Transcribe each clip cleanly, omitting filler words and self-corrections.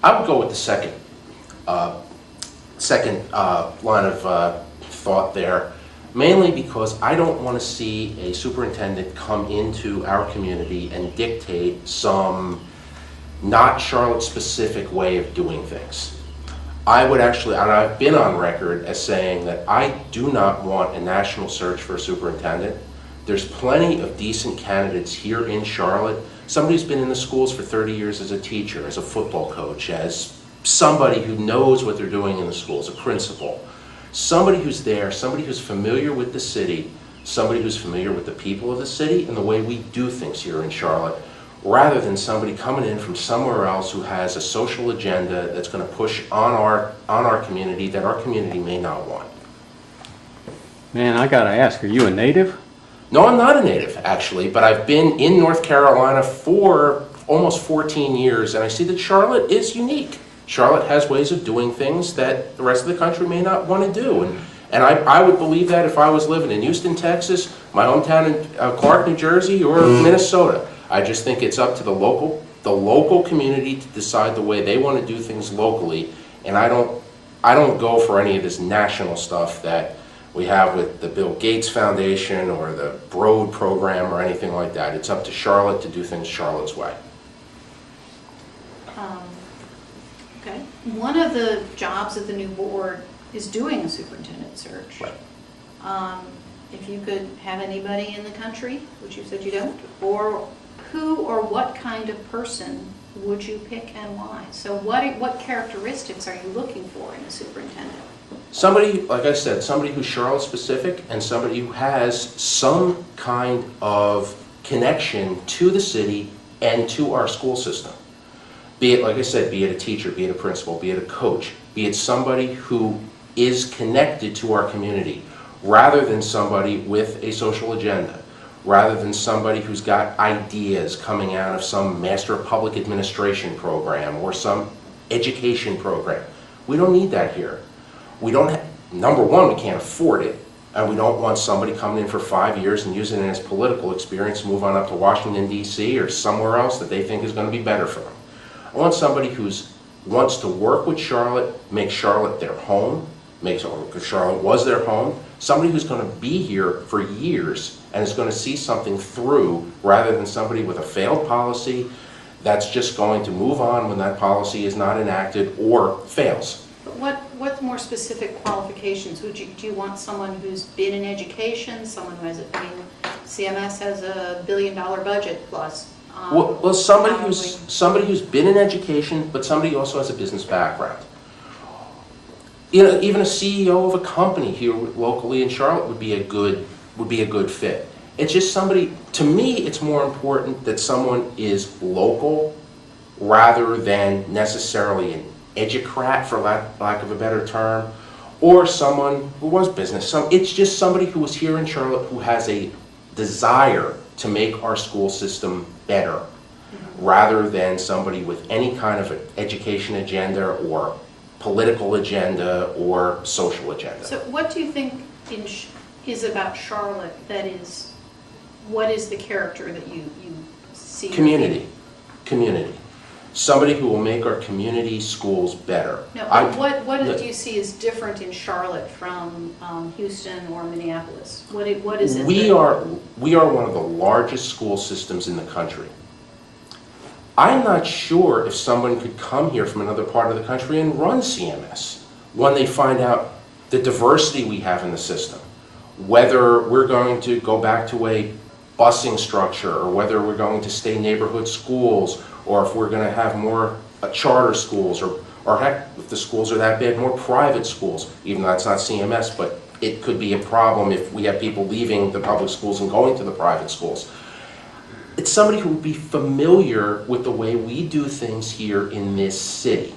I would go with the second line of thought there, mainly because I don't want to see a superintendent come into our community and dictate some not Charlotte-specific way of doing things. I would actually, and I've been on record as saying that I do not want a national search for a superintendent. There's plenty of decent candidates here in Charlotte. Somebody who's been in the schools for 30 years as a teacher, as a football coach, as somebody who knows what they're doing in the schools, a principal. Somebody who's there, somebody who's familiar with the city, somebody who's familiar with the people of the city and the way we do things here in Charlotte, rather than somebody coming in from somewhere else who has a social agenda that's going to push on our community that our community may not want. Man, I gotta ask, are you a native? No, I'm not a native, actually, but I've been in North Carolina for almost 14 years, and I see that Charlotte is unique. Charlotte has ways of doing things that the rest of the country may not want to do, and I would believe that if I was living in Houston, Texas, my hometown in Clark, New Jersey, or Minnesota. I just think it's up to the local community to decide the way they want to do things locally, and I don't go for any of this national stuff that we have with the Bill Gates Foundation or the Broad program or anything like that. It's up to Charlotte to do things Charlotte's way. Okay. One of the jobs of the new board is doing a superintendent search. Right. If you could have anybody in the country, which you said you don't, or who or what kind of person would you pick and why? So what characteristics are you looking for in a superintendent? Somebody, like I said, somebody who's Charlotte specific and somebody who has some kind of connection to the city and to our school system. Be it, like I said, be it a teacher, be it a principal, be it a coach, be it somebody who is connected to our community, rather than somebody with a social agenda, rather than somebody who's got ideas coming out of some Master of Public Administration program or some education program. We don't need that here. We don't have, number one, we can't afford it, and we don't want somebody coming in for 5 years and using it as political experience to move on up to Washington, D.C. or somewhere else that they think is going to be better for them. I want somebody who wants to work with Charlotte, make Charlotte their home, because Charlotte was their home, somebody who's going to be here for years and is going to see something through, rather than somebody with a failed policy that's just going to move on when that policy is not enacted or fails. But what more specific qualifications do you want? Someone who's been in education, someone who has, CMS has $1 billion budget plus. Well, somebody who's been in education, but somebody also has a business background. You know, even a CEO of a company here locally in Charlotte would be a good fit. It's just somebody. To me, it's more important that someone is local rather than necessarily an educrat, for lack of a better term, or someone who was business. It's just somebody who was here in Charlotte who has a desire to make our school system better, rather than somebody with any kind of an education agenda or political agenda or social agenda. So what do you think is about Charlotte that is, what is the character that you see? Community. Somebody who will make our community schools better. No, what do you see as different in Charlotte from Houston or Minneapolis? What is it? We are one of the largest school systems in the country. I'm not sure if someone could come here from another part of the country and run CMS when they find out the diversity we have in the system. Whether we're going to go back to a busing structure, or whether we're going to stay neighborhood schools, or if we're going to have more charter schools, or heck, if the schools are that bad, more private schools, even though that's not CMS, but it could be a problem if we have people leaving the public schools and going to the private schools. It's somebody who would be familiar with the way we do things here in this city.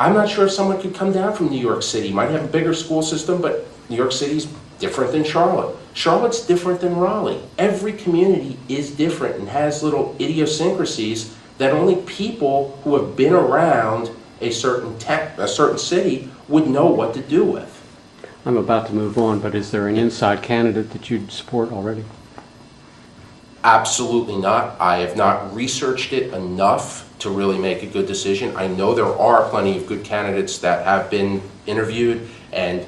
I'm not sure if someone could come down from New York City, might have a bigger school system, but New York City's different than Charlotte. Charlotte's different than Raleigh. Every community is different and has little idiosyncrasies that only people who have been around a certain city would know what to do with. I'm about to move on, but is there an inside candidate that you'd support already? Absolutely not. I have not researched it enough to really make a good decision. I know there are plenty of good candidates that have been interviewed and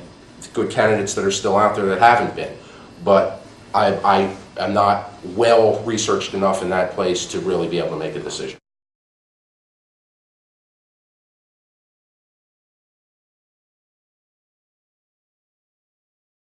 good candidates that are still out there that haven't been. But I am not well researched enough in that place to really be able to make a decision.